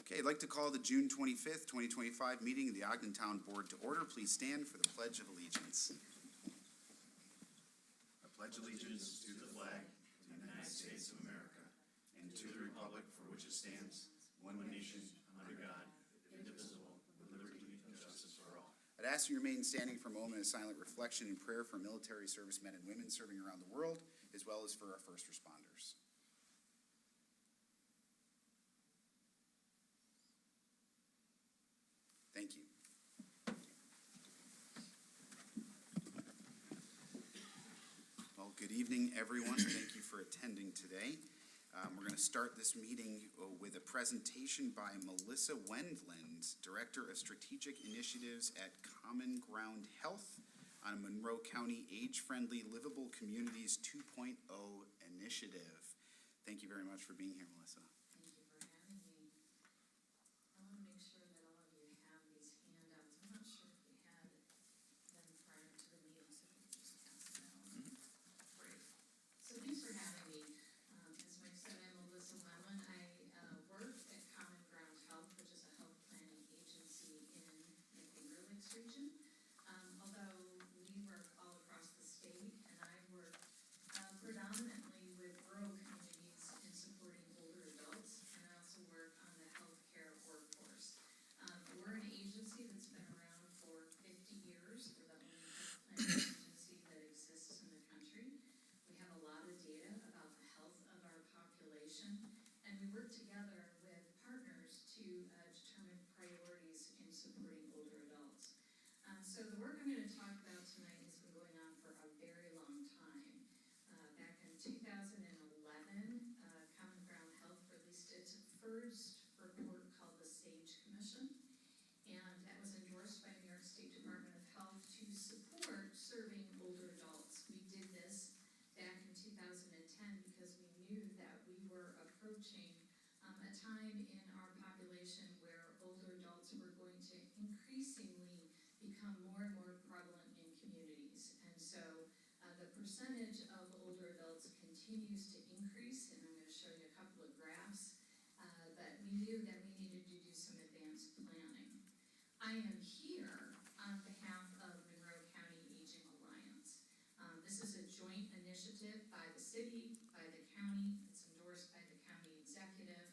Okay, I'd like to call the June 25th, 2025 meeting of the Ogden Town Board to order. Please stand for the Pledge of Allegiance. I pledge allegiance to the flag of the United States of America and to the republic for which it stands, one nation, under God, indivisible, with liberty and justice for all. I'd ask you to remain standing for a moment of silent reflection and prayer for military servicemen and women serving around the world, as well as for our first responders. Thank you. Well, good evening, everyone. Thank you for attending today. We're going to start this meeting with a presentation by Melissa Wendland, Director of Strategic Initiatives at Common Ground Health, on a Monroe County Age-Friendly Livable Communities 2.0 initiative. Thank you very much for being here, Melissa. Thank you for having me. I want to make sure that all of you have these handouts. I'm not sure if we had them prior to the meeting, so we can just pass them out. Great. So thanks for having me. As Mike said, I'm Melissa Wendland. I work at Common Ground Health, which is a health planning agency in the Finger Lakes region. Although we work all across the state, and I work predominantly with rural communities in supporting older adults, and I also work on the healthcare workforce. We're an agency that's been around for 50 years. We're the only health planning agency that exists in the country. We have a lot of data about the health of our population, and we work together with partners to determine priorities in supporting older adults. So the work I'm going to talk about tonight has been going on for a very long time. Back in 2011, Common Ground Health released its first report called the SAGE Commission, and that was endorsed by New York State Department of Health to support serving older adults. We did this back in 2010 because we knew that we were approaching a time in our population where older adults were going to increasingly become more and more prevalent in communities. And so the percentage of older adults continues to increase, and I'm going to show you a couple of graphs, but we knew that we needed to do some advanced planning. I am here on behalf of Monroe County Aging Alliance. This is a joint initiative by the city, by the county. It's endorsed by the county executive,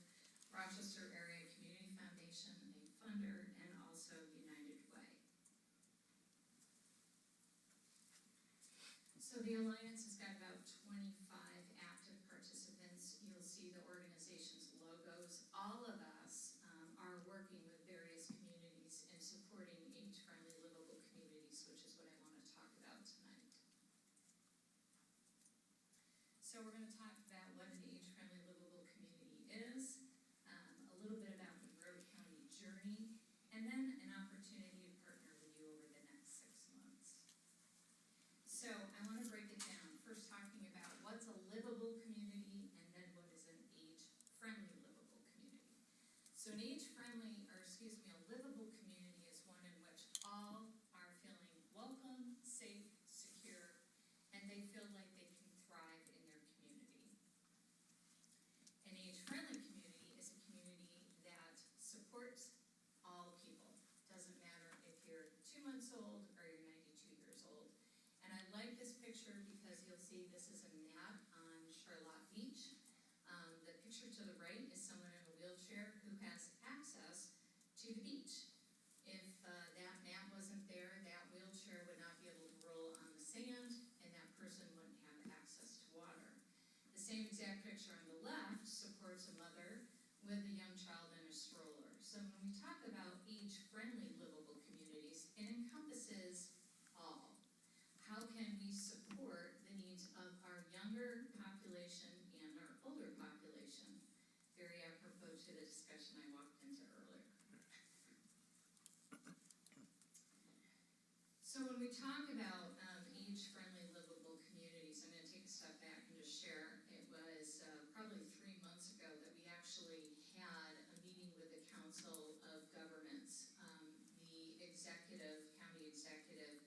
Rochester Area Community Foundation, a funder, and also United Way. So the Alliance has got about 25 active participants. You'll see the organization's logos. All of us are working with various communities and supporting age-friendly, livable communities, which is what I want to talk about tonight. So we're going to talk about what an age-friendly, livable community is, a little bit about the Monroe County journey, and then an opportunity to partner with you over the next 6 months. So I want to break it down, first talking about what's a livable community and then what is an age-friendly livable community. So an age-friendly, or excuse me, a livable community is one in which all are feeling welcome, safe, secure, and they feel like they can thrive in their community. An age-friendly community is a community that supports all people. Doesn't matter if you're 2 months old or you're 92 years old. And I like this picture because you'll see this is a mat on Charlotte Beach. The picture to the right is someone in a wheelchair who has access to the beach. If that mat wasn't there, that wheelchair would not be able to roll on the sand, and that person wouldn't have access to water. The same exact picture on the left supports a mother with a young child in a stroller. So when we talk about age-friendly livable communities, it encompasses all. How can we support the needs of our younger population and our older population? Very apropos to the discussion I walked into earlier. So when we talk about age-friendly livable communities, I'm going to take a step back and just share. It was probably 3 months ago that we actually had a meeting with the Council of Governments. The county executive,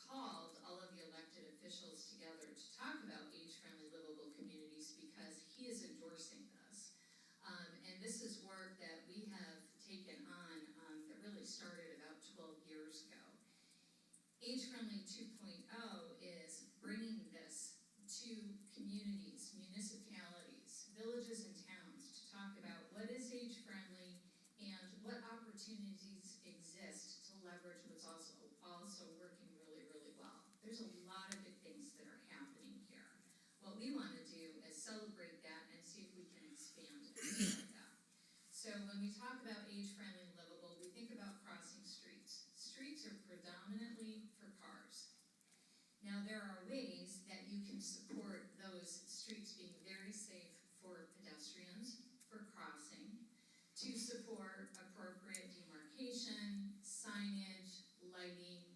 called all of the elected officials together to talk about age-friendly livable communities because he is endorsing this. And this is work that we have when we talk about age-friendly and livable, we think about crossing streets. Streets are predominantly for cars. Now, there are ways that you can support those streets being very safe for pedestrians, for crossing, to support appropriate demarcation, signage, lighting.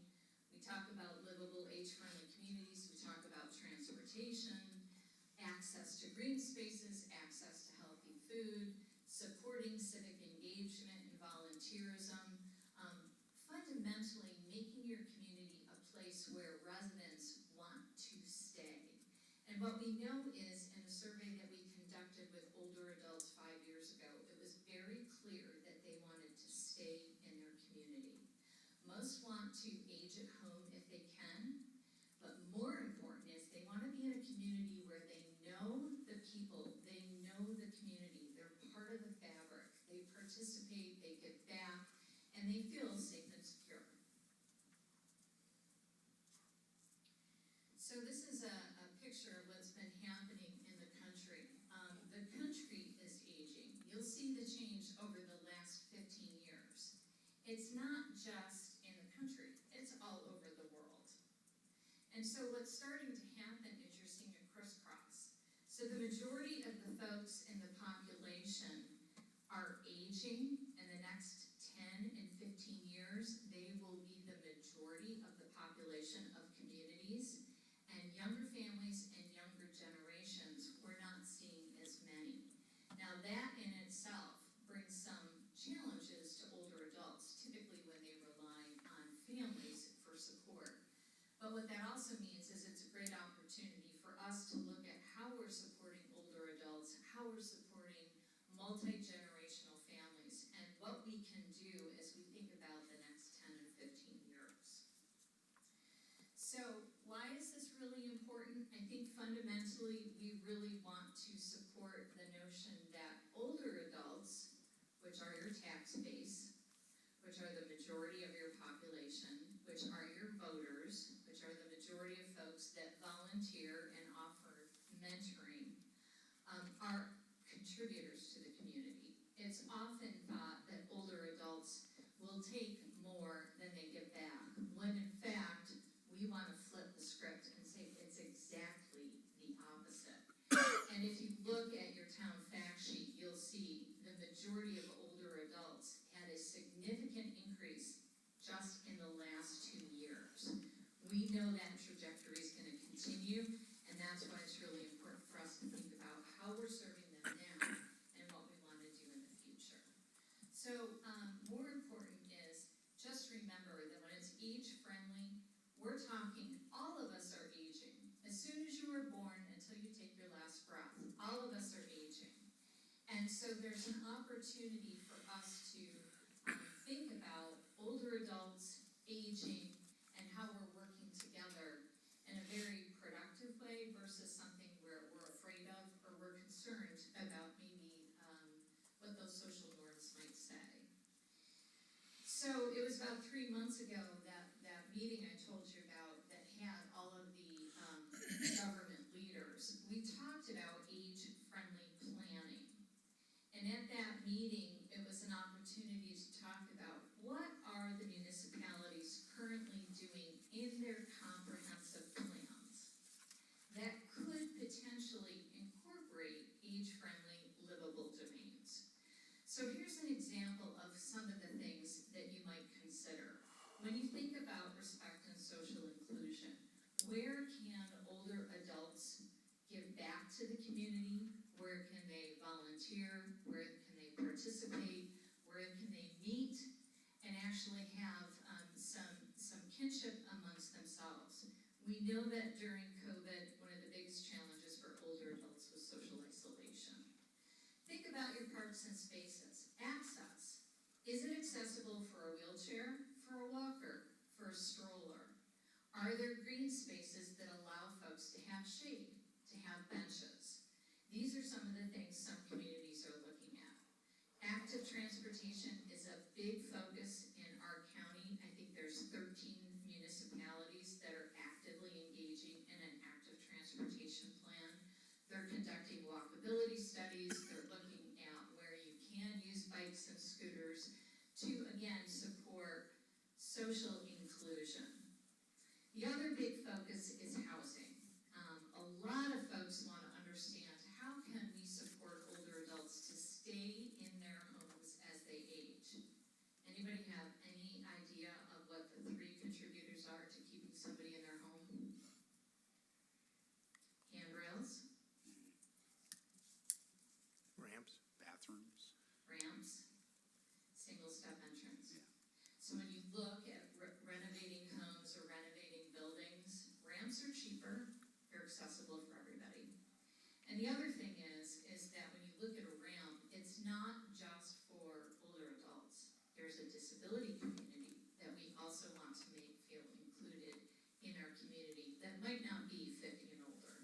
We talk about livable, age-friendly communities. We talk about transportation, access to green spaces, access to healthy food, supporting civic engagement and volunteerism, fundamentally making your community a place where residents want to stay. And what we know is, in a survey that we conducted with older adults 5 years ago, it was very clear that they wanted to stay in their community. Most want to age at home if they can, but more important is they want to be in a community where they know the people, they know the community, they're part of the fabric, they participate, they give back, and they feel safe and secure. So this is a picture of what's been happening in the country. The country is aging. You'll see the change over the last 15 years. It's not just in the country, it's all over the world. And so what's starting to happen is you're seeing a crisscross. So the majority of the folks in the population are aging. In the next 10 and 15 years, they will be the majority of the population of communities. And younger families and younger generations, we're not seeing as many. Now that in itself brings some challenges to older adults, typically when they rely on families for support. But what that also means is it's a great opportunity for us to look at how we're supporting older adults, how we're supporting multi-generational families, and what we can do as we think about the next 10 and 15 years. So why is this really important? I think fundamentally we really want to support the notion that older adults, which are your tax base, which are the majority of your population, which are your voters, which are the majority of folks that volunteer and offer mentoring, are contributors to the community. It's often thought that older adults will take more than they give back, when in fact, we want to flip the script and say it's exactly the opposite. And if you look at your town fact sheet, you'll see the majority of older adults had a significant increase just in the last 2 years. We know that trajectory is going to continue, and that's why it's really important for us to think about how we're serving them now and what we want to do in the future. So more important is just remember that when it's age-friendly, we're talking, all of us are aging. As soon as you were born until you take your last breath, all of us are aging. And so there's an opportunity for us to think about older adults aging and how we're working together in a very productive way versus something where we're afraid of or we're concerned about maybe what those social norms might say. So it was about 3 months ago that meeting I told you about that had all of the government leaders. We talked about age-friendly planning. And at that meeting, it was an opportunity to talk about what are the municipalities currently doing in their comprehensive plans that could potentially incorporate age-friendly, livable domains. So here's an example of some of the things that you might consider. When you think about respect and social inclusion, where can older adults give back to the community? Where can they volunteer? Where can they participate? Where can they meet and actually have some kinship amongst themselves? We know that during COVID, one of the biggest challenges for older adults was social isolation. Think about your parks and spaces. Access. Is it accessible for a wheelchair, for a walker, for a stroller? Are there green spaces that allow folks to have shade, to have benches? These are some of the things some communities are looking at. Active transportation is a big focus in our county. I think there's 13 municipalities that are actively engaging in an active transportation plan. They're conducting walkability studies. They're looking at where you can use bikes and social inclusion. The other big focus is housing. A lot of folks want to understand, how can we support older adults to stay in their homes as they age? Anybody have any idea of what the 3 contributors are to keeping somebody in their home? Handrails, Ramps? Bathrooms? ramps, single-step entrance. Yeah. So when you look at renovating homes or renovating buildings, ramps are cheaper, they're accessible for everybody. And the other thing is that when you look at a ramp, it's not just for older adults. There's a disability community that we also want to make feel included in our community that might not be 50 and older.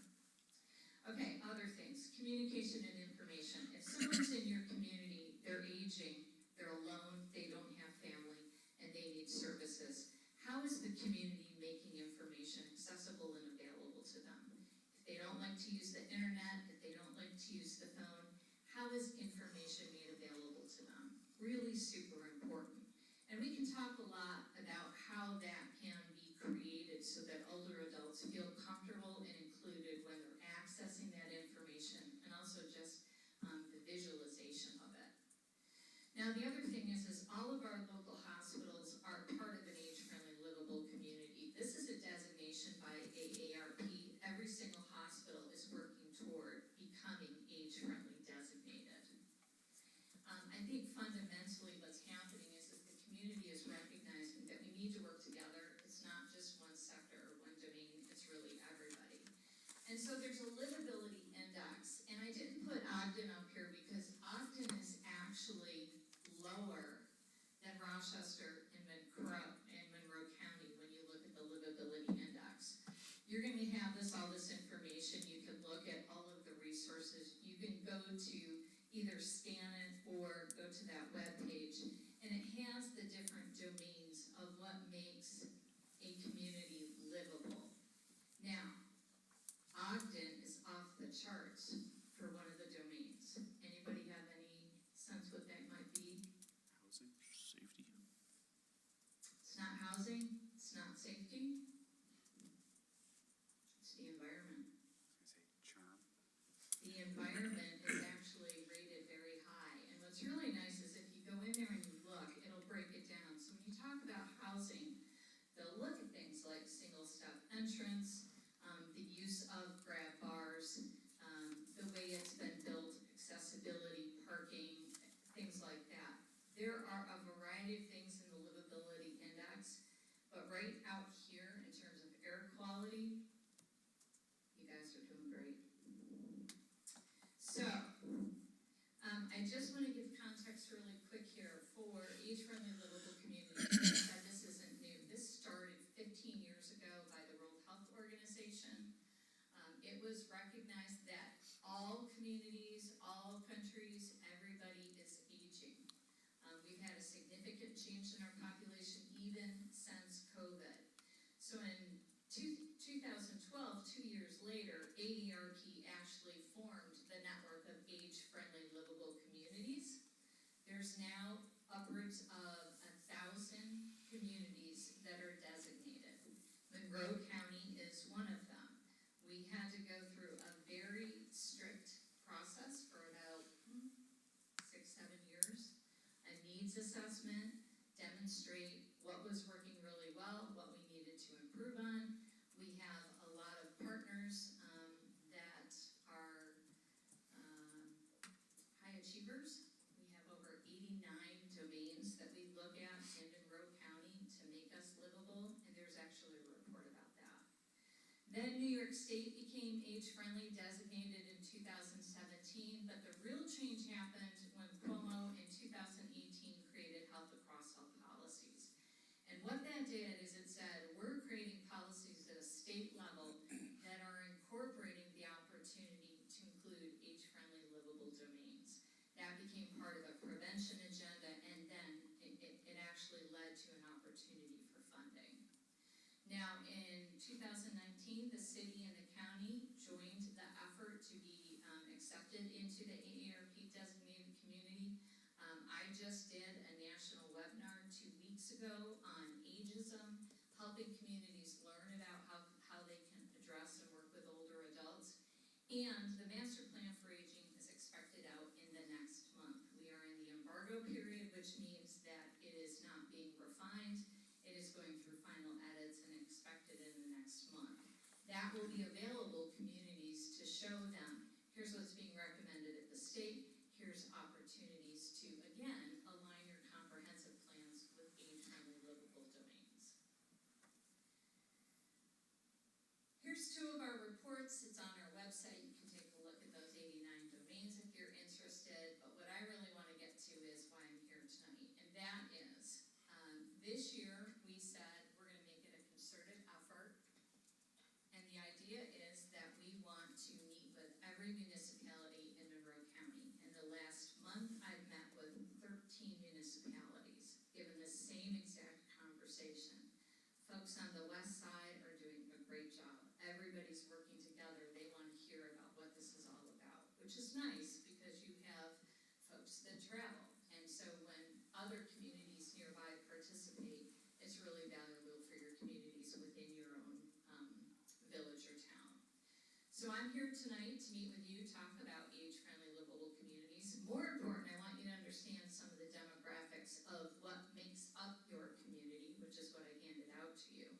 Okay, other things, communication and information. If someone's in your community, they're aging, they're alone, they don't have family, and they need services, how is the community making information accessible and available to them? If they don't like to use the internet, if they don't like to use the phone, how is information made available to them? Really super important. And we can talk a lot about how that can be created so that older adults feel comfortable and included when they're accessing that information, and also just the visualization of it. Now, the other thing is all of our local hospitals are part of an age-friendly, livable community. This is a designation by AARP. Every single hospital is working toward becoming age-friendly designated. I think fundamentally what's happening is that the community is recognizing that we need to work together. It's not just one sector or one domain, it's really everybody. And so there's a livability index, and I didn't put Ogden up here because Ogden is actually lower than Rochester and Monroe County when you look at the livability index. You're going to have all this information. You can look at all of the resources. You can go to either scan it or go to that web page, and it has the different domains of what makes a community livable. Now, Ogden is off the charts for one of the domains. Anybody have any sense what that might be? Housing? Safety. It's not housing, it's not safety, it's the environment. I say charm? The environment is actually rated very high, and what's really nice is if you go in there and you look, it'll break it down. So when you talk about housing, they'll look at things like single-step entrance, the use of grab bars, the way it's been built, accessibility, parking, things like that. There are a variety of things in the livability index, but right out here in terms of air quality, you guys are doing great. So, I just want to give context really quick here for age-friendly livable communities. This isn't new. This started 15 years ago by the World Health Organization. It was recognized that all communities, all countries, everybody is aging. We've had a significant change in our population even since COVID. So in 2012, 2 years later, AARP actually formed the network of age-friendly livable communities. There's now upwards of 1,000 communities that are designated. Monroe County is one of them. We had to go through a very strict process for about 6-7 years, a needs assessment, demonstrate what was working really well, what we needed to improve on. We have a lot of partners that are high achievers. We have over 89 domains that we look at in Monroe County to make us livable, and there's actually a report about that. Then New York State became age-friendly designated in 2017, but the real change happened when Cuomo in 2018 created Health Across All policies. And what that did is it said, we're creating policies at a state level that are incorporating the opportunity to include age-friendly livable domains. That became part of a prevention agenda, and then it actually led to an opportunity for funding. Now, in 2019, the city and the county joined the effort to be accepted into the AARP designated community. I just did a national webinar 2 weeks ago on age helping communities learn about how they can address and work with older adults. And the master plan for aging is expected out in the next month. We are in the embargo period, which means that it is not being refined. It is going through final edits and expected in the next month. That will be available communities to show them, here's what's being recommended at the state, here's opportunities to, again, align your comprehensive plans with age-friendly livable domains. Here's two of our reports. It's on our website. You can take a look at those 89 domains if you're interested. But what I really want to get to is why I'm here tonight. And that is, this year we said we're going to make it a concerted effort. And the idea is that we want to meet with every municipality in Monroe County. In the last month, I've met with 13 municipalities, given the same exact conversation. Folks on the west side are doing a great job. Everybody's working together. They want to hear about what this is all about, which is nice because you have folks that travel. And so when other communities nearby participate, it's really valuable for your communities within your own village or town. So I'm here tonight to meet with you, talk about age-friendly livable communities. More important, I want you to understand some of the demographics of what makes up your community, which is what I handed out to you.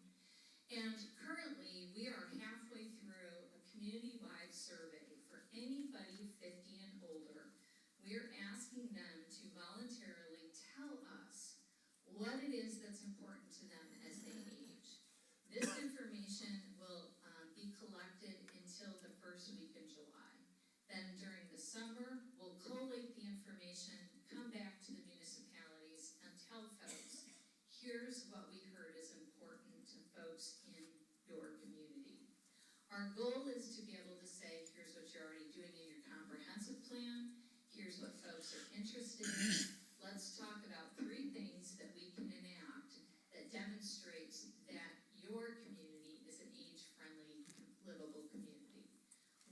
And currently, we are halfway through a community-wide survey for anybody 50 and older. We're asking them to voluntarily tell us what it is that's important to them as they age. This information will be collected until the first week in July. Then during the summer, we'll collate the information, come back to the municipalities, and tell folks, here's what we heard is important to folks in your community. Our goal is to be able to say, here's what you're already doing in your comprehensive plan, here's what folks are interested in. Let's talk about 3 things that we can enact that demonstrates that your community is an age-friendly, livable community.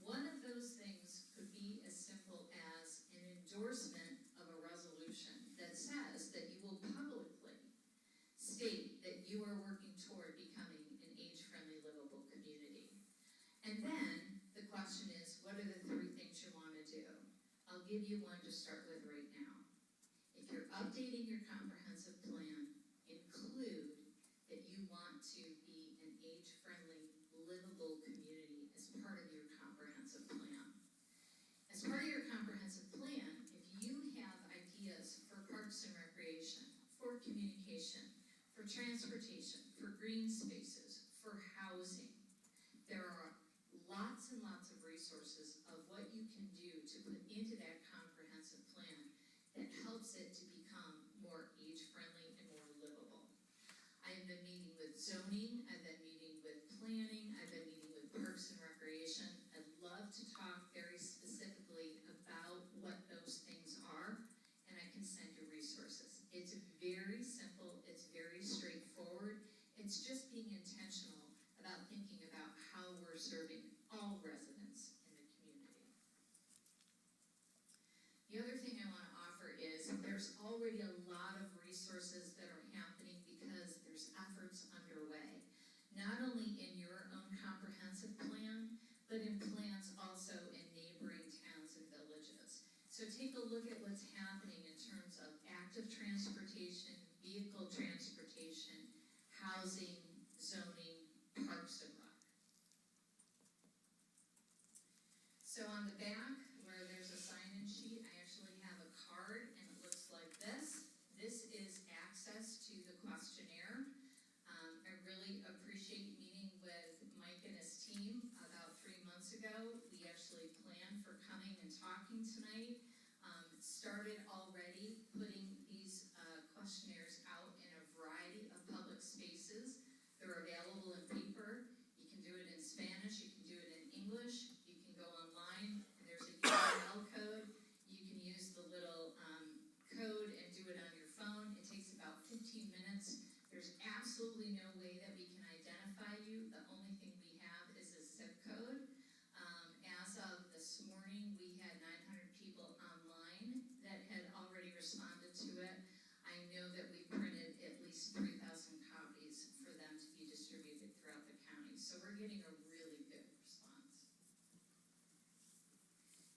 One of those things could be as simple as an endorsement of a resolution that says that you will publicly state that you are working toward becoming an age-friendly, livable community. And then the question is, what are the 3 things you want to do? I'll give you one to start with right now. If you're updating your comprehensive plan, include that you want to be an age-friendly, livable community as part of your comprehensive plan. As part of your comprehensive plan, if you have ideas for parks and recreation, for communication, for transportation, for green spaces, for housing, there are lots and lots of resources of what you can do to put into that comprehensive plan that helps it to become more age-friendly and more livable. I have been meeting with zoning, I've been meeting with planning, I've been meeting with parks and recreation. I'd love to talk very specifically about what those things are, and I can send you resources. It's very simple, it's very straightforward. It's just being intentional about thinking about how we're serving all residents in the community. The other thing I want to offer is there's already a lot of resources that are happening because there's efforts underway, not only in your own comprehensive plan, but in plans also in neighboring towns and villages. So take a look at what's happening in terms of active transportation, vehicle transportation, housing, zoning, parks and rec. So on the back, where there's a sign-in sheet, I actually have a card, and it looks like this. This is access to the questionnaire. I really appreciate meeting with Mike and his team about 3 months ago. We actually planned for coming and talking tonight. Started already putting these questionnaires out in a variety of public spaces. They're available in paper. You can do it in Spanish, you can do it in English, you can go online, and there's a URL code. You can use the little code and do it on your phone. It takes about 15 minutes. There's absolutely no way that we can identify you. The only thing we have is a zip code. As of this morning, we had 900 people getting a really good response.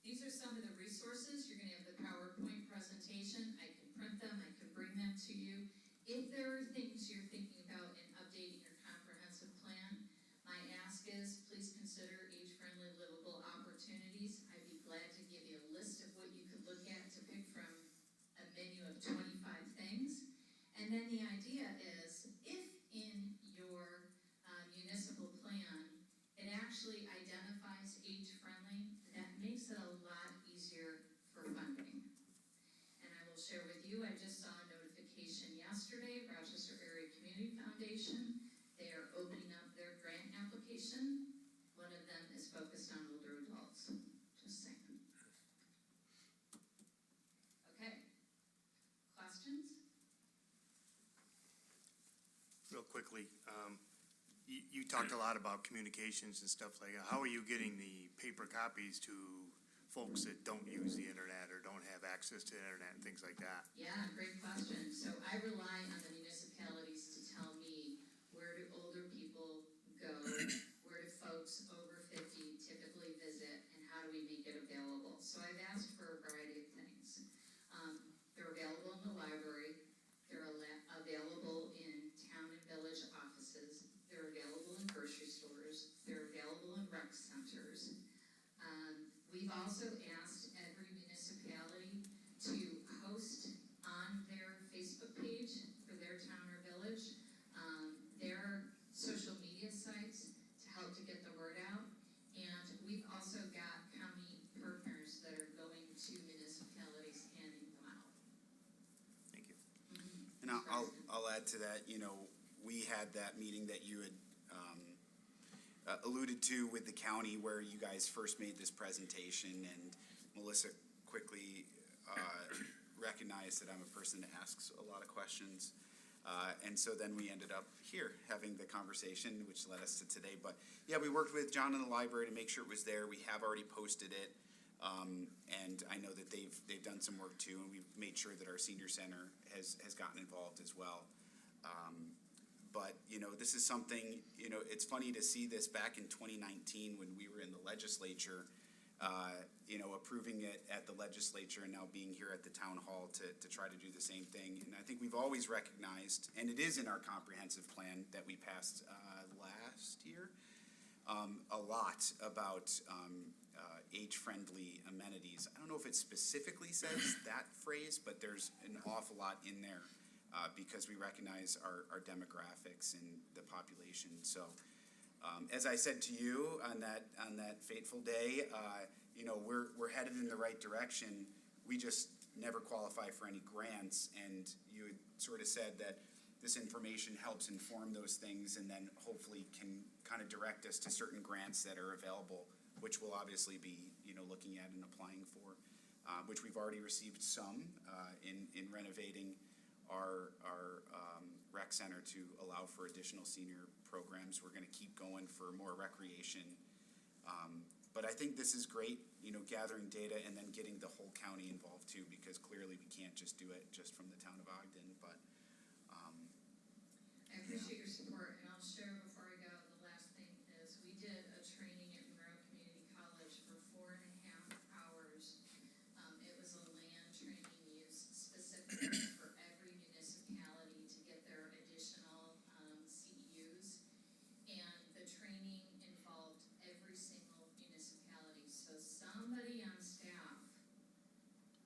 These are some of the resources. You're gonna have the PowerPoint presentation. I can print them, I can bring them to you. If there are things you're thinking about in updating your comprehensive plan, my ask is please consider age-friendly livable opportunities. I'd be glad to give you a list of what you could look at to pick from a menu of 25 things. And then the idea is, if in your municipal plan, it actually identifies age-friendly, that makes it a lot easier for funding. And I will share with you, I just saw a notification yesterday, Rochester Area Community Foundation. They are opening up their grant application. One of them is focused on older adults, just saying. Okay, questions? Real quickly, you talked a lot about communications and stuff like that. How are you getting the paper copies to folks that don't use the internet or don't have access to the internet and things like that? Yeah, great question. So I rely on the municipalities to tell me, where do older people go? Where do folks over 50 typically visit, and how do we make it available? So I've asked for a variety of things. They're available in the library. They're available in town and village offices. They're available in grocery stores. They're available in rec centers. We've also asked every municipality to host on their Facebook page for their town or village their social media sites to help to get the word out. And we've also got county partners that are going to municipalities handing them out. Thank you. And I'll add to that, we had that meeting that you had alluded to with the county where you guys first made this presentation, and Melissa quickly recognized that I'm a person that asks a lot of questions. And so then we ended up here having the conversation, which led us to today. But yeah, we worked with John in the library to make sure it was there. We have already posted it. And I know that they've done some work too, and we've made sure that our senior center has gotten involved as well. But, this is something, it's funny to see this back in 2019 when we were in the legislature, approving it at the legislature and now being here at the town hall to try to do the same thing. And I think we've always recognized, and it is in our comprehensive plan that we passed last year, a lot about age-friendly amenities. I don't know if it specifically says that phrase, but there's an awful lot in there. Because we recognize our demographics and the population. So, as I said to you on that fateful day, we're headed in the right direction. We just never qualify for any grants, and you had sort of said that this information helps inform those things, and then hopefully can kind of direct us to certain grants that are available, which we'll obviously be looking at and applying for, which we've already received some in renovating our rec center to allow for additional senior programs. We're going to keep going for more recreation. But I think this is great, gathering data and then getting the whole county involved too, because clearly we can't just do it just from the town of Ogden. But I appreciate your support, and I'll share before I go, the last thing is we did a training at Monroe Community College for 4.5 hours. It was a land training used specifically for every municipality to get their additional CEUs, and the training involved every single municipality. So somebody on staff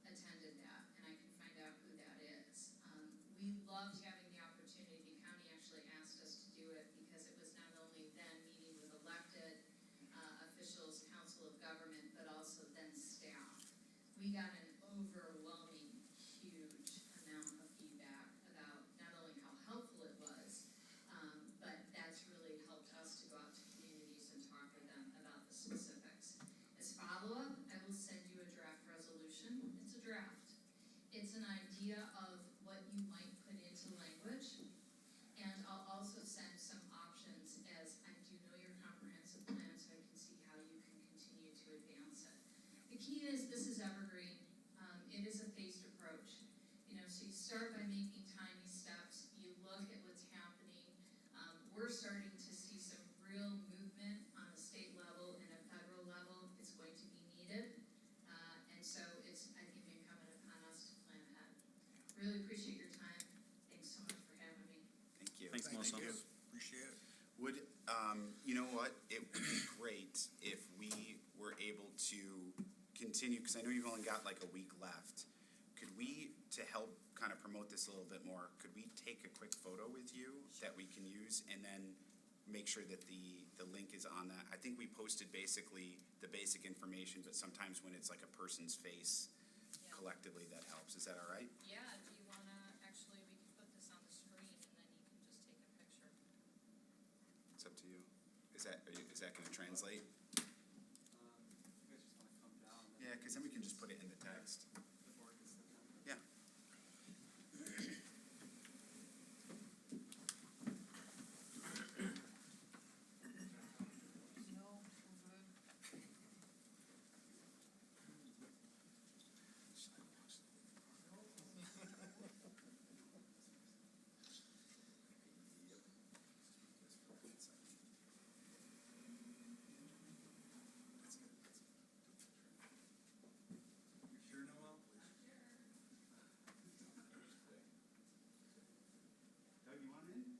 attended that, and I can find out who that is. We loved having the opportunity. The county actually asked us to do it because it was not only then meeting with elected officials, council of government, but also then staff. We got an overwhelming, huge amount of feedback about not only how helpful it was, but that's really helped us to go out to communities and talk with them about the specifics. As follow-up, I will send you a draft resolution. It's a draft. It's an idea of what you might put into language, and I'll also send some options as I do know your comprehensive plan, so I can see how you can continue to advance it. The key is this is evergreen. It is a phased approach. So you start by making tiny steps. You look at what's happening. We're starting to see some real movement Awesome. you. Appreciate it. Would, you know what, it would be great if we were able to continue, because I know you've only got like a week left. Could we, to help kind of promote this a little bit more, could we take a quick photo with you that we can use and then make sure that the link is on that? I think we posted basically the basic information, but sometimes when it's like a person's face Yeah. collectively, that helps. Is that all right? Yeah, do you wanna, actually, we can put this on the screen and then you can just take a picture. It's up to you. Is that gonna translate? You guys just wanna come down and Yeah, because then we can just put it in the text. the board can sit down. Yeah. No, we're good. You sure, Noel? Doug, you want in?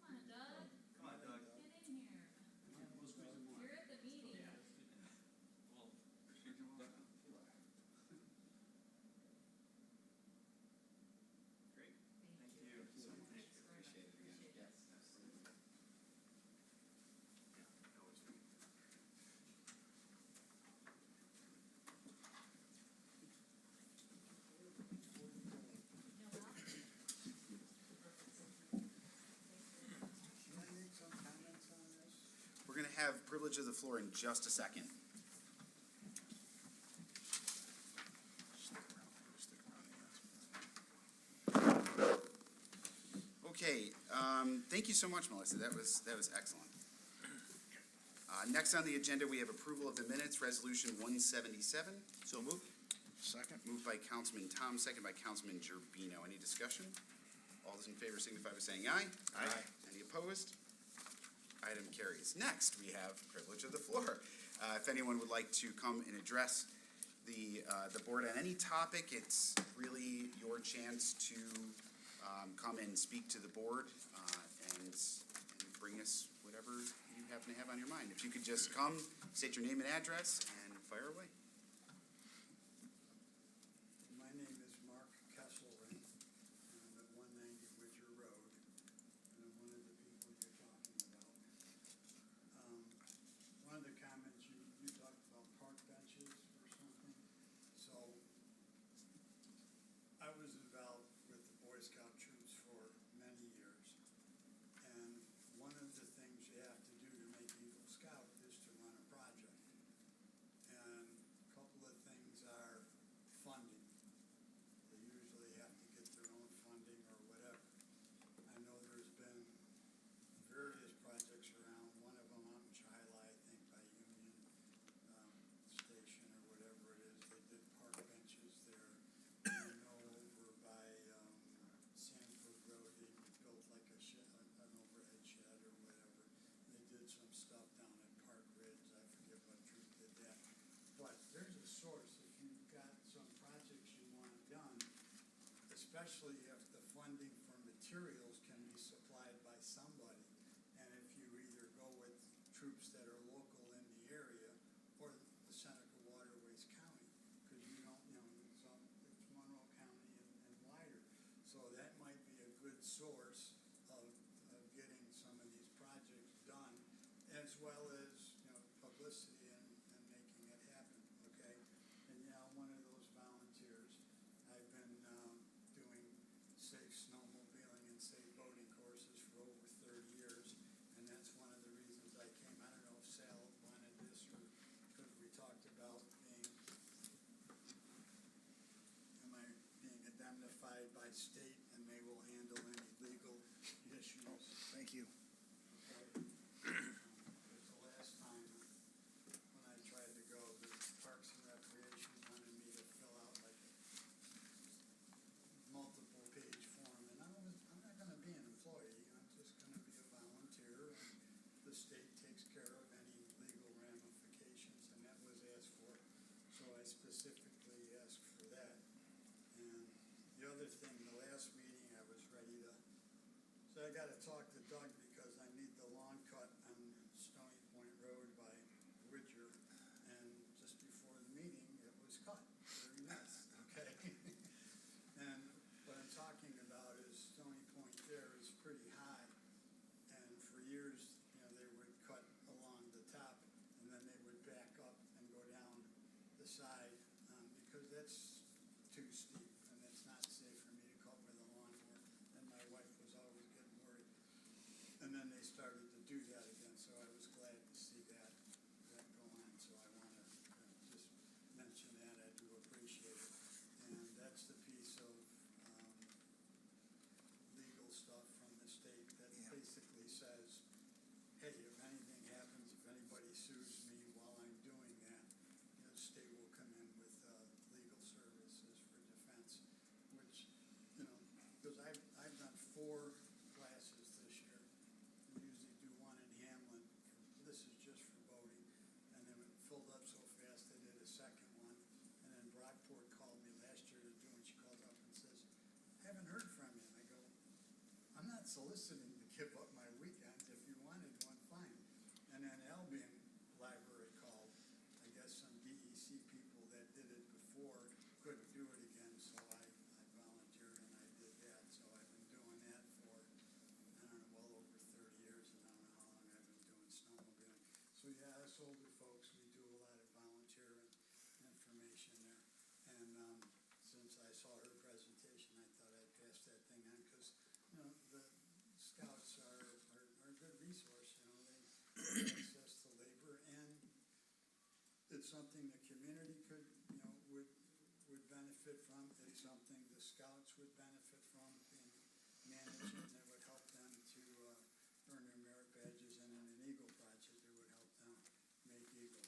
Come on, Doug, Come on, Doug. get in here. You're at the meeting. Well, squeeze him out. Great. Thank you. Appreciate it again. Yes, absolutely. Can I make some comments on this? We're gonna have privilege of the floor in just a second. Okay, thank you so much, Melissa. That was excellent. Next on the agenda, we have approval of the minutes, Resolution 177. So moved. Second. Moved by Councilman Tom, second by Councilman Gerbino. Any discussion? All those in favor signify by saying aye. Aye. Any opposed? Item carries. Next, we have privilege of the floor. If anyone would like to come and address the board on any topic, it's really your chance to come and speak to the board and bring us whatever you happen to have on your mind. If you could just come, state your name and address, and fire away. My name is Mark Kesselring, and I'm at 190 Widger Road, and I'm one of the people you're talking about. One of the comments, you talked about park benches or something, so I was involved with the Boy Scout troops for many years, and one of the things you have to do to make Eagle Scout is to run a project. And a couple of things are funding. They usually have to get their own funding or whatever. I know there's been various projects around, one of them out in Chila, I think by Union Station or whatever it is. They did park benches there. I know over by Sanford Road, they built like a shed, an overhead shed or whatever. They did some stuff down at Park Ridge, I forget what troop did that. But there's a source, if you've got some projects you want done, especially if the funding for materials can be supplied by somebody. And if you either go with troops that are local in the area or the Seneca Waterways County, because you don't, it's Monroe County and wider. So that might be a good source of getting some of these projects done, as well as, publicity and making it happen, okay? And I'm one of those volunteers. I've been doing safe snowmobiling and safe boating courses for over 30 years, and that's one of the reasons I came. I don't know if Sal wanted this or, because we talked about being indemnified by state, and they will handle any legal issues. Thank you. Because the last time when I tried to go, the Parks and Recreation wanted me to fill out like a multiple page form, and I'm not gonna be an employee, I'm just gonna be a volunteer, and the state takes care of any legal ramifications, and that was asked for, so I specifically asked for that. And the other thing, the last meeting, I was ready to So I gotta talk to Doug because I need the lawn cut on Stony Point Road by Widger. And just before the meeting, it was cut. Very nice, okay? And what I'm talking about is Stony Point there is pretty high. And for years, you know, they would cut along the top and then they would back up and go down the side, because that's too steep and it's not safe for me to cut with a lawnmower. And my wife was always getting worried. And then they started to do that again, so I was glad to see that go on. So I wanna just mention that, I do appreciate it. And that's the piece of, legal stuff from the state that basically says, hey, if anything happens, if anybody sues me while I'm doing that, the state will come in with, legal services for defense, which, you know, because I've done 4 classes this year. We usually do one in Hamlin, this is just for boating, and then it filled up so fast, they did a second one. And then Brockport called me last year to do, and she called up and says, haven't heard from you. And I go, I'm not soliciting to give up my weekend. If you wanted one, fine. And then Albion Library called. I guess some DEC people that did it before couldn't do it again, so I volunteered and I did that. So I've been doing that for, I don't know, well over 30 years, and I don't know how long I've been doing snowmobiling. So yeah, us older folks, we do a lot of volunteer information there. And since I saw her presentation, I thought I'd pass that thing on, because, you know, the scouts are a good resource, you know, they have access to labor, and it's something the community could, you know, would benefit from. It's something the scouts would benefit from being managed, and it would help them to earn their merit badges, and in an Eagle project, it would help them make Eagle.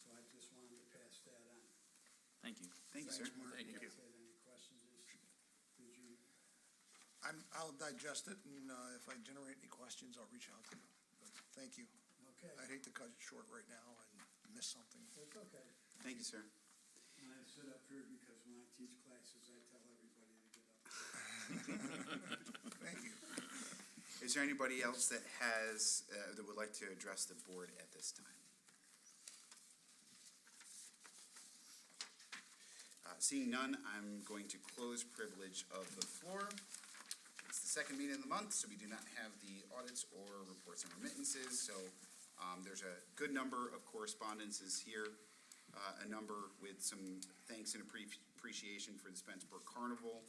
So I just wanted to pass that on. Thank you. Thank you, sir. Thanks, Mark. Thank you. That's it. Any questions? Did you? I'll digest it, and if I generate any questions, I'll reach out to you. But thank you. Okay, I'd hate to cut it short right now and miss something. that's okay. Thank you, sir. And I sit up here because when I teach classes, I tell everybody to get up. Thank you. Is there anybody else that has, that would like to address the board at this time? Seeing none, I'm going to close privilege of the floor. It's the second meeting of the month, so we do not have the audits or reports and remittances, so there's a good number of correspondences here, a number with some thanks and appreciation for the Spencerport Carnival,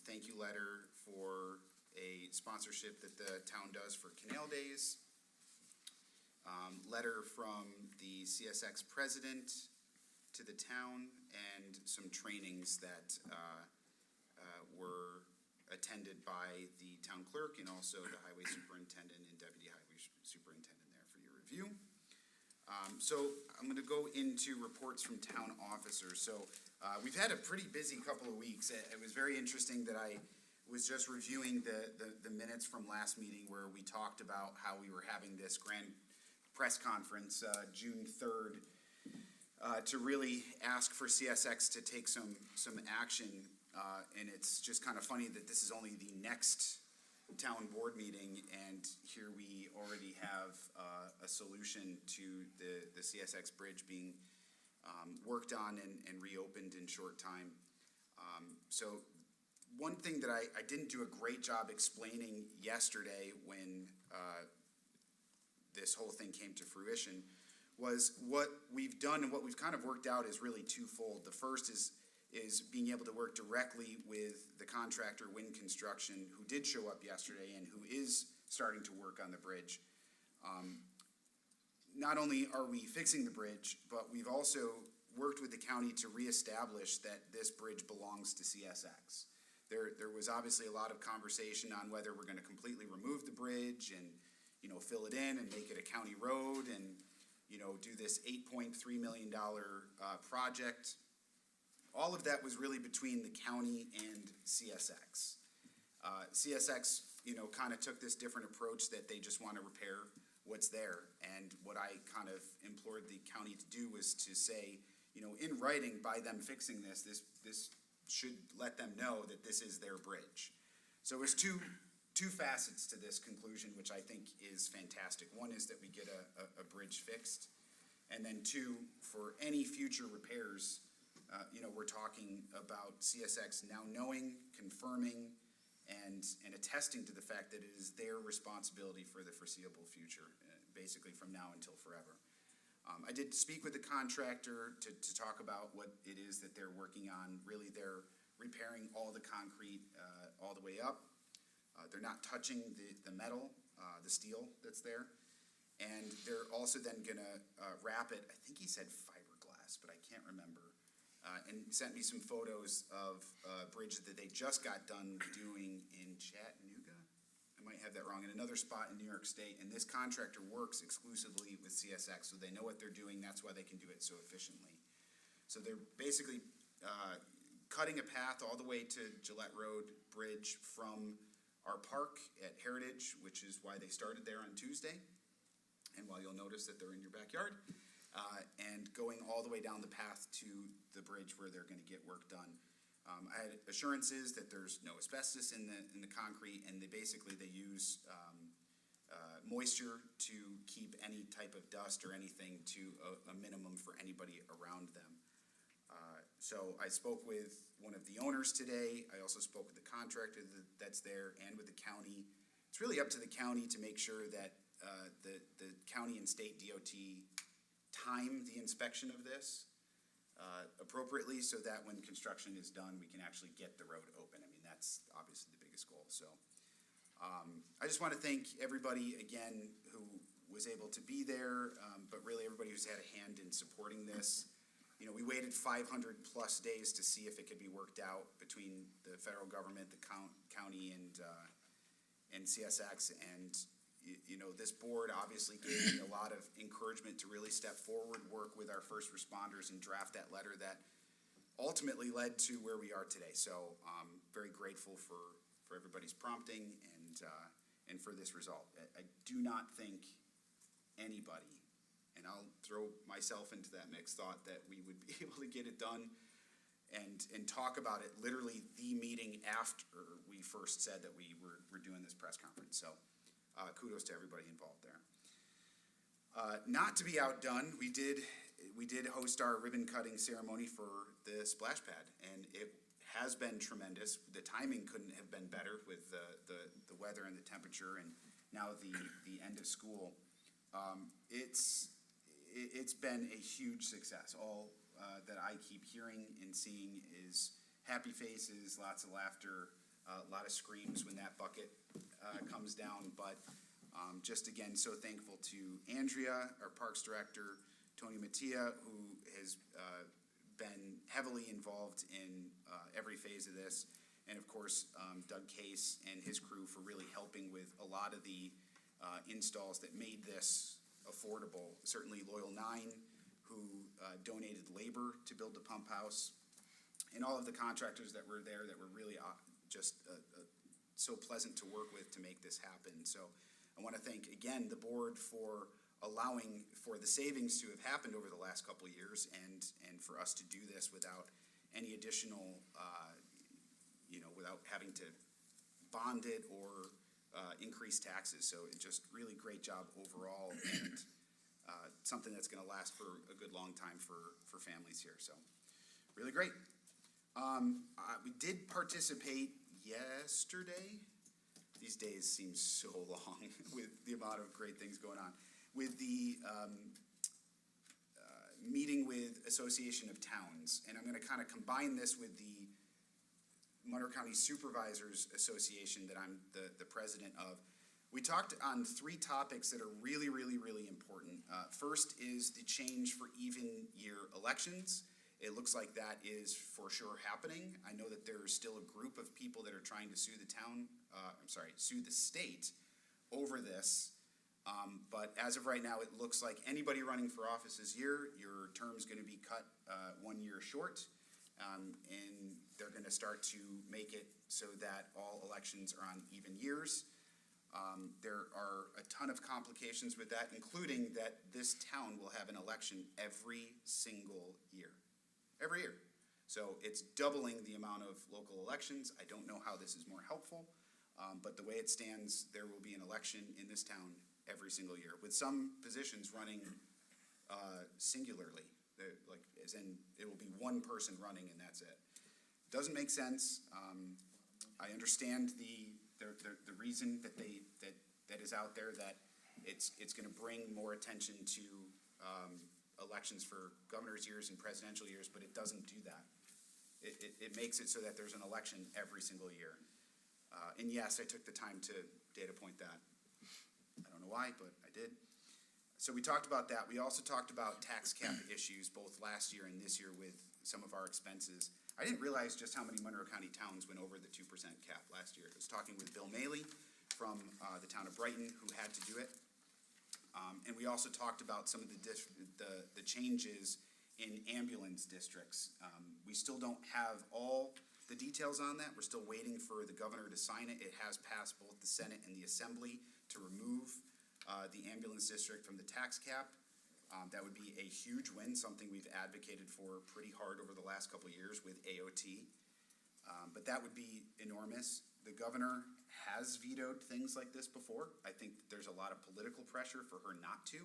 thank you letter for a sponsorship that the town does for Canal Days, letter from the CSX president to the town, and some trainings that were attended by the town clerk and also the highway superintendent and deputy highway superintendent there for your review. So I'm gonna go into reports from town officers. So we've had a pretty busy couple of weeks. It was very interesting that I was just reviewing the minutes from last meeting where we talked about how we were having this grand press conference, June 3rd, to really ask for CSX to take some action. And it's just kind of funny that this is only the next town board meeting, and here we already have a solution to the CSX bridge being worked on and reopened in short time. So one thing that I didn't do a great job explaining yesterday when this whole thing came to fruition was what we've done and what we've kind of worked out is really twofold. The first is being able to work directly with the contractor, Wind Construction, who did show up yesterday and who is starting to work on the bridge. Not only are we fixing the bridge, but we've also worked with the county to reestablish that this bridge belongs to CSX. There was obviously a lot of conversation on whether we're gonna completely remove the bridge and, you know, fill it in and make it a county road and, you know, do this $8.3 million project. All of that was really between the county and CSX. CSX, you know, kind of took this different approach that they just want to repair what's there. And what I kind of implored the county to do was to say, you know, in writing, by them fixing this should let them know that this is their bridge. So it was two two facets to this conclusion, which I think is fantastic. One is that we get a bridge fixed, and then two, for any future repairs, we're talking about CSX now knowing, confirming, and attesting to the fact that it is their responsibility for the foreseeable future, basically from now until forever. I did speak with the contractor to talk about what it is that they're working on. Really, they're repairing all the concrete all the way up. They're not touching the metal, the steel that's there. And they're also then gonna wrap it, I think he said fiberglass, but I can't remember. And sent me some photos of a bridge that they just got done doing in Chattanooga. I might have that wrong, in another spot in New York State. And this contractor works exclusively with CSX, so they know what they're doing. That's why they can do it so efficiently. So they're basically cutting a path all the way to Gillette Road Bridge from our park at Heritage, which is why they started there on Tuesday. And while you'll notice that they're in your backyard, and going all the way down the path to the bridge where they're gonna get work done. I had assurances that there's no asbestos in the concrete, and they use moisture to keep any type of dust or anything to a minimum for anybody around them. So I spoke with one of the owners today. I also spoke with the contractor that's there and with the county. It's really up to the county to make sure that the county and state DOT time the inspection of this appropriately, so that when construction is done, we can actually get the road open. I mean, that's obviously the biggest goal. So I just want to thank everybody again who was able to be there, but really everybody who's had a hand in supporting this. We waited 500 plus days to see if it could be worked out between the federal government, the county, and CSX. And this board obviously gave me a lot of encouragement to really step forward, work with our first responders, and draft that letter that ultimately led to where we are today. So I'm very grateful for everybody's prompting and for this result. I do not think anybody, and I'll throw myself into that mix, thought that we would be able to get it done and talk about it literally the meeting after we first said that we were doing this press conference. So kudos to everybody involved there. Not to be outdone, we did host our ribbon cutting ceremony for the splash pad, and it has been tremendous. The timing couldn't have been better with the weather and the temperature, and now the end of school. It's been a huge success. All that I keep hearing and seeing is happy faces, lots of laughter, a lot of screams when that bucket comes down. But just again, so thankful to Andrea, our Parks Director, Tony Mattia, who has been heavily involved in every phase of this, and of course Doug Case and his crew for really helping with a lot of the installs that made this affordable. Certainly Loyal 9, who donated labor to build the pump house, and all of the contractors that were there that were really just so pleasant to work with to make this happen. So I want to thank again the board for allowing for the savings to have happened over the last couple of years, and for us to do this without any additional, without having to bond it or increase taxes. So it's just really great job overall, and something that's going to last for a good long time for families here. So really great. We did participate yesterday. These days seem so long with the amount of great things going on. With the meeting with Association of Towns, and I'm going to kind of combine this with the Monroe County Supervisors Association that I'm the president of. We talked on 3 topics that are really, really, really important. First is the change for even year elections. It looks like that is for sure happening. I know that there's still a group of people that are trying to sue the state over this. But as of right now, it looks like anybody running for office this year, your term's going to be cut 1 year short, and they're going to start to make it so that all elections are on even years. There are a ton of complications with that, including that this town will have an election every single year. Every year. So it's doubling the amount of local elections. I don't know how this is more helpful. But the way it stands, there will be an election in this town every single year, with some positions running singularly. Like, as in, it will be one person running and that's it. Doesn't make sense. I understand the reason that is out there, that it's gonna bring more attention to elections for governor's years and presidential years, but it doesn't do that. It makes it so that there's an election every single year. And yes, I took the time to data point that. I don't know why, but I did. So we talked about that. We also talked about tax cap issues both last year and this year with some of our expenses. I didn't realize just how many Monroe County towns went over the 2% cap last year. I was talking with Bill Maley from the town of Brighton, who had to do it. And we also talked about some of the changes in ambulance districts. We still don't have all the details on that. We're still waiting for the governor to sign it. It has passed both the Senate and the Assembly to remove the ambulance district from the tax cap. That would be a huge win, something we've advocated for pretty hard over the last couple of years with AOT. But that would be enormous. The governor has vetoed things like this before. I think there's a lot of political pressure for her not to.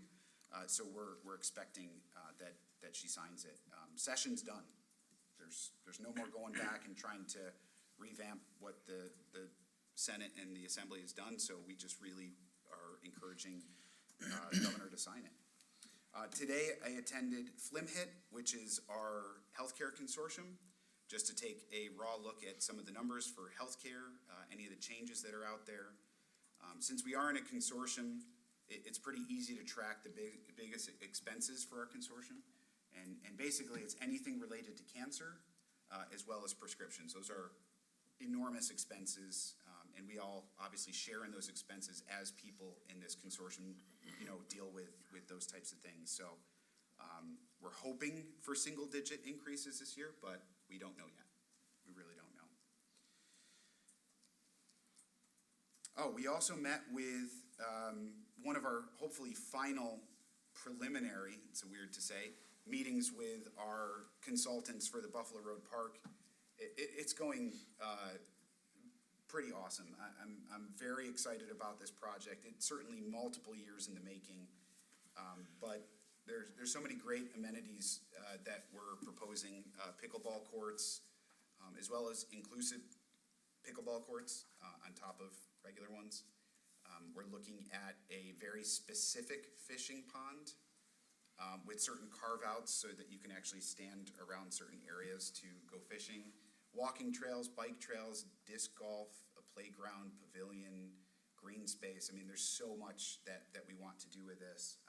So we're expecting that she signs it. Session's done. There's no more going back and trying to revamp what the Senate and the Assembly has done. So we just really are encouraging the governor to sign it. Today I attended FLMHIT, which is our healthcare consortium, just to take a raw look at some of the numbers for healthcare, any of the changes that are out there. Since we are in a consortium, it's pretty easy to track the biggest expenses for our consortium. And basically it's anything related to cancer, as well as prescriptions. Those are enormous expenses, and we all obviously share in those expenses as people in this consortium, deal with those types of things. So we're hoping for single-digit increases this year, but we don't know yet. We really don't know. Oh, we also met with one of our hopefully final preliminary, it's weird to say, meetings with our consultants for the Buffalo Road Park. It's going pretty awesome. I'm very excited about this project. It's certainly multiple years in the making, but there's so many great amenities that we're proposing. Pickleball courts, as well as inclusive pickleball courts on top of regular ones. We're looking at a very specific fishing pond with certain carve-outs so that you can actually stand around certain areas to go fishing. Walking trails, bike trails, disc golf, a playground, pavilion, green space. I mean, there's so much that we want to do with this.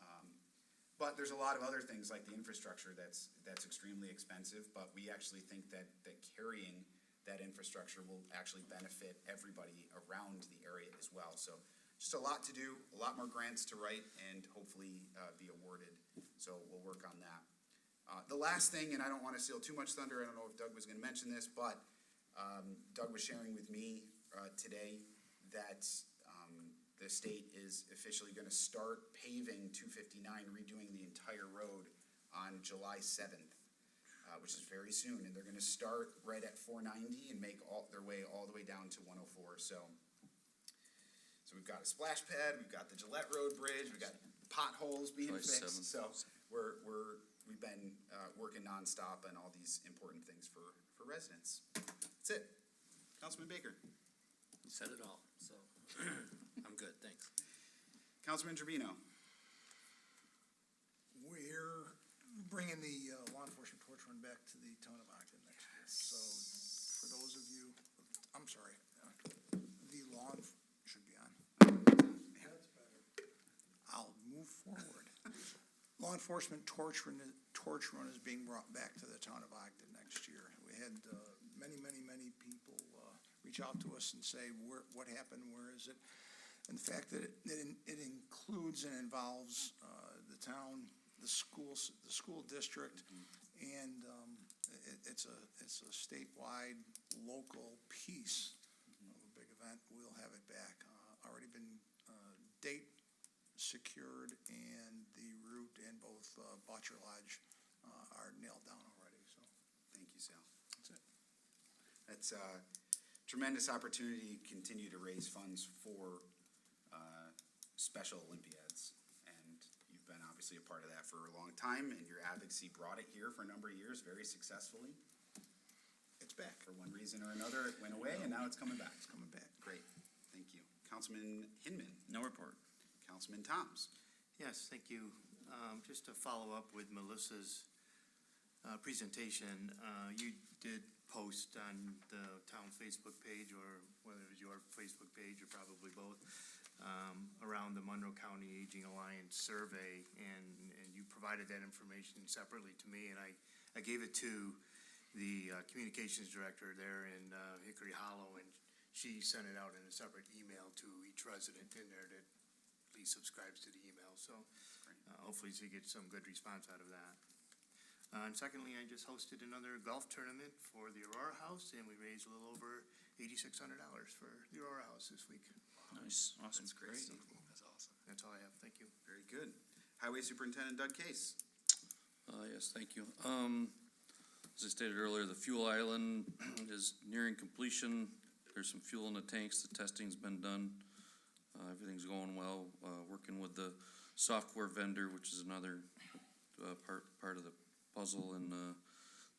But there's a lot of other things like the infrastructure that's extremely expensive, but we actually think that carrying that infrastructure will actually benefit everybody around the area as well. So just a lot to do, a lot more grants to write, and hopefully be awarded. So we'll work on that. The last thing, and I don't want to steal too much thunder, I don't know if Doug was going to mention this, but Doug was sharing with me today that the state is officially going to start paving 259, redoing the entire road on July 7th, which is very soon. And they're going to start right at 490 and make their way all the way down to 104. So we've got a splash pad, we've got the Gillette Road Bridge, we've got potholes being fixed. So we've been working nonstop on all these important things for residents. That's it. Councilman Baker. You said it all, so I'm good, thanks. Councilman Trevino. We're bringing the law enforcement torch run back to the town of Ogden next year. So for those of you, I'm sorry, the should be on. That's better. I'll move forward. Law enforcement torch run is being brought back to the town of Ogden next year. We had many people reach out to us and say, what happened, where is it? And the fact that it includes and involves the town, the school district, and it's a statewide, local piece of a big event. We'll have it back. Already been date secured, and the route and both Butcher Lodge are nailed down already. So Thank you, Sal. that's it. That's tremendous opportunity to continue to raise funds for Special Olympiads. And you've been obviously a part of that for a long time, and your advocacy brought it here for a number of years very successfully. It's back. For one reason or another, it went away, and now it's coming back. It's coming back. Great, thank you. Councilman Hinman, No report. Councilman Toms. Yes, thank you. Just to follow up with Melissa's presentation, you did post on the town Facebook page, or whether it was your Facebook page or probably both, around the Monroe County Aging Alliance survey, and you provided that information separately to me, and I gave it to the communications director there in Hickory Hollow, and she sent it out in a separate email to each resident in there that at least subscribes to the email, so hopefully she gets some good response out of that. And secondly, I just hosted another golf tournament for the Aurora House, and we raised a little over $8,600 for the Aurora House this week. Nice, awesome. That's great. That's awesome. That's all I have, thank you. Very good. Highway Superintendent Doug Case. Yes, thank you. As I stated earlier, the fuel island is nearing completion. There's some fuel in the tanks. The testing's been done. Everything's going well. Working with the software vendor, which is another part of the puzzle, and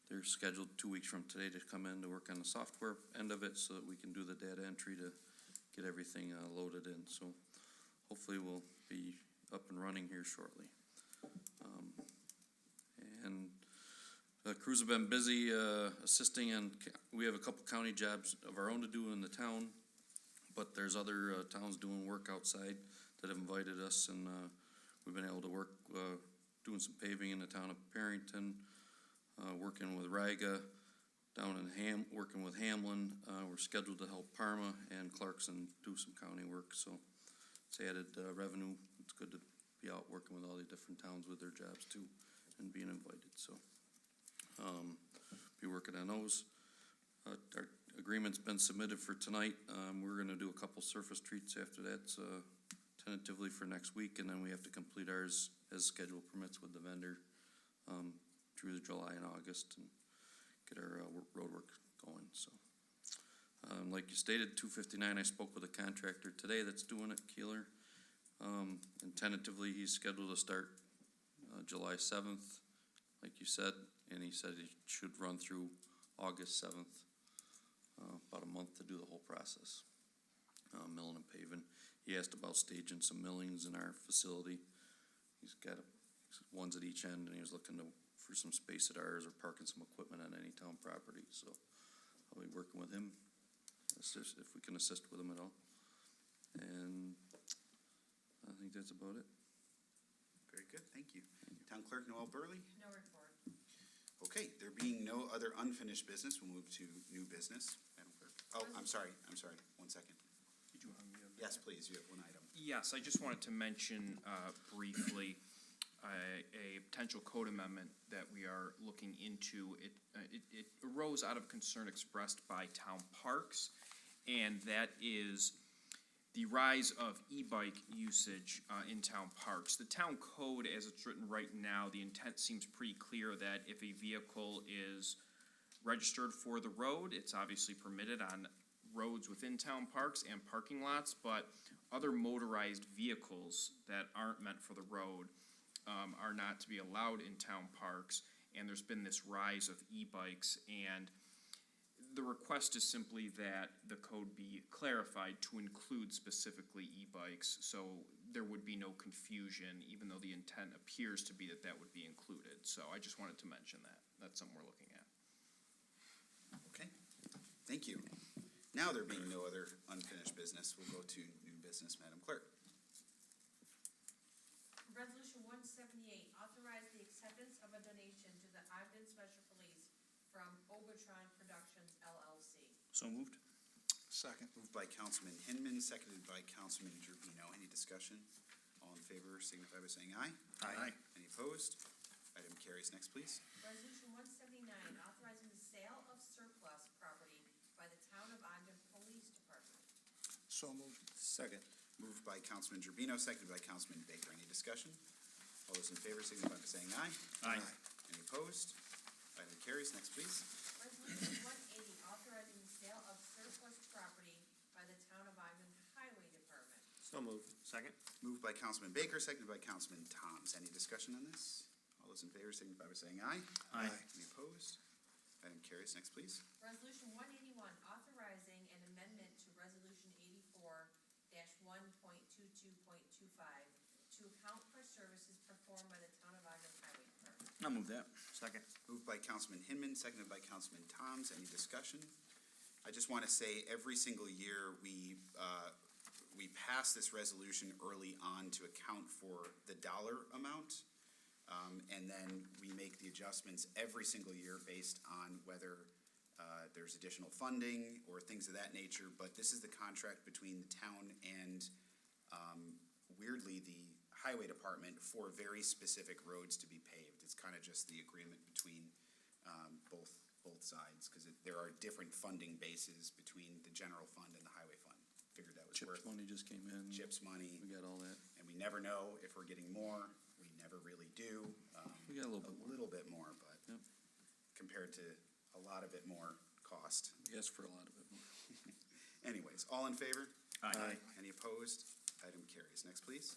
they're scheduled 2 weeks from today to come in to work on the software end of it so that we can do the data entry to get everything loaded in. So hopefully we'll be up and running here shortly. And the crews have been busy assisting, and we have a couple county jobs of our own to do in the town, but there's other towns doing work outside that have invited us, and we've been able to work doing some paving in the town of Perrington, working with Riga down in working with Hamlin. We're scheduled to help Parma and Clarkson do some county work, so it's added revenue. It's good to be out working with all the different towns with their jobs too, and being invited, so be working on those. Our agreement's been submitted for tonight. We're gonna do a couple surface treats after that, tentatively for next week, and then we have to complete ours as schedule permits with the vendor through the July and August, and get our road work going, so. Like you stated, 259, I spoke with a contractor today that's doing it, Keeler, and tentatively he's scheduled to start July 7th, like you said, and he said he should run through August 7th, about a month to do the whole process, milling and paving. He asked about staging some millings in our facility. He's got ones at each end, and he was looking for some space at ours or parking some equipment on any town property, so I'll be working with him, assist if we can assist with him at all. And I think that's about it. Very good, thank you. Town Clerk Noel Burley. No report. Okay, there being no other unfinished business, we'll move to new business. Madam Clerk. Oh, I'm sorry, 1 second. Yes, please, you have one item. Yes, I just wanted to mention briefly a potential code amendment that we are looking into. It arose out of concern expressed by town parks, and that is the rise of e-bike usage in town parks. The town code, as it's written right now, the intent seems pretty clear that if a vehicle is registered for the road, it's obviously permitted on roads within town parks and parking lots, but other motorized vehicles that aren't meant for the road are not to be allowed in town parks, and there's been this rise of e-bikes, and the request is simply that the code be clarified to include specifically e-bikes, so there would be no confusion, even though the intent appears to be that that would be included. So I just wanted to mention that. That's something we're looking at. Okay, thank you. Now, there being no other unfinished business, we'll go to new business, Madam Clerk. Resolution 178, authorize the acceptance of a donation to the Ogden Special Police from Obertron Productions LLC. So moved. Second. Moved by Councilman Hinman, seconded by Councilman Gerbino. Any discussion? All in favor signify by saying aye. Aye. Any opposed? Item carries. Next, please. Resolution 179, authorizing the sale of surplus property by the Town of Ogden Police Department. So moved. Second. Moved by Councilman Gerbino, seconded by Councilman Baker. Any discussion? All those in favor signify by saying aye. Aye. Any opposed? Item carries. Next, please. Resolution 180, authorizing the sale of surplus So moved. Second? Moved by Councilman Baker, seconded by Councilman Toms. Any discussion on this? All those in favor signify by saying aye. Aye. Any opposed? Item carries. Next, please. Resolution 181, authorizing an amendment to Resolution 84-1.22.25 to account for services performed by the Town of Ogden Highway Department. I'll move that. Second. Moved by Councilman Hinman, seconded by Councilman Toms. Any discussion? I just want to say, every single year, we pass this resolution early on to account for the dollar amount. And then we make the adjustments every single year based on whether there's additional funding or things of that nature. But this is the contract between the town and, weirdly, the highway department for very specific roads to be paved. It's kind of just the agreement between both sides, because there are different funding bases between the general fund and the highway fund. Figured that was CHIPS worth. money just came in. CHIPS money, We got all that. and we never know if we're getting more. We never really do. We got a little bit more. more, but Yep. compared to a lot of it more cost. We asked for a lot of it more. Anyways, all in favor? Aye. Any opposed? Item carries. Next, please.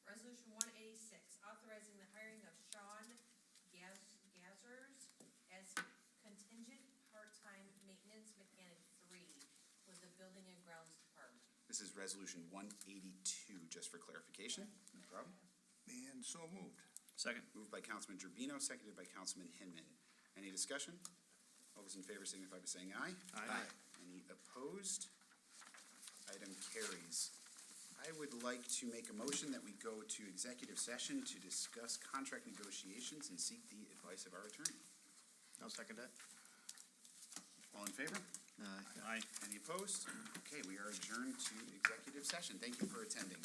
Resolution 186, authorizing the hiring of Sean Gazzers as contingent part-time maintenance mechanic 3 with the Building and Grounds Department. This is Resolution 182, just for clarification. No problem. And so moved. Second. Moved by Councilman Gerbino, seconded by Councilman Hinman. Any discussion? All those in favor signify by saying aye. Aye. Any opposed? Item carries. I would like to make a motion that we go to executive session to discuss contract negotiations and seek the advice of our attorney. I'll second that. All in favor? Aye. Any opposed? Okay, we are adjourned to executive session. Thank you for attending.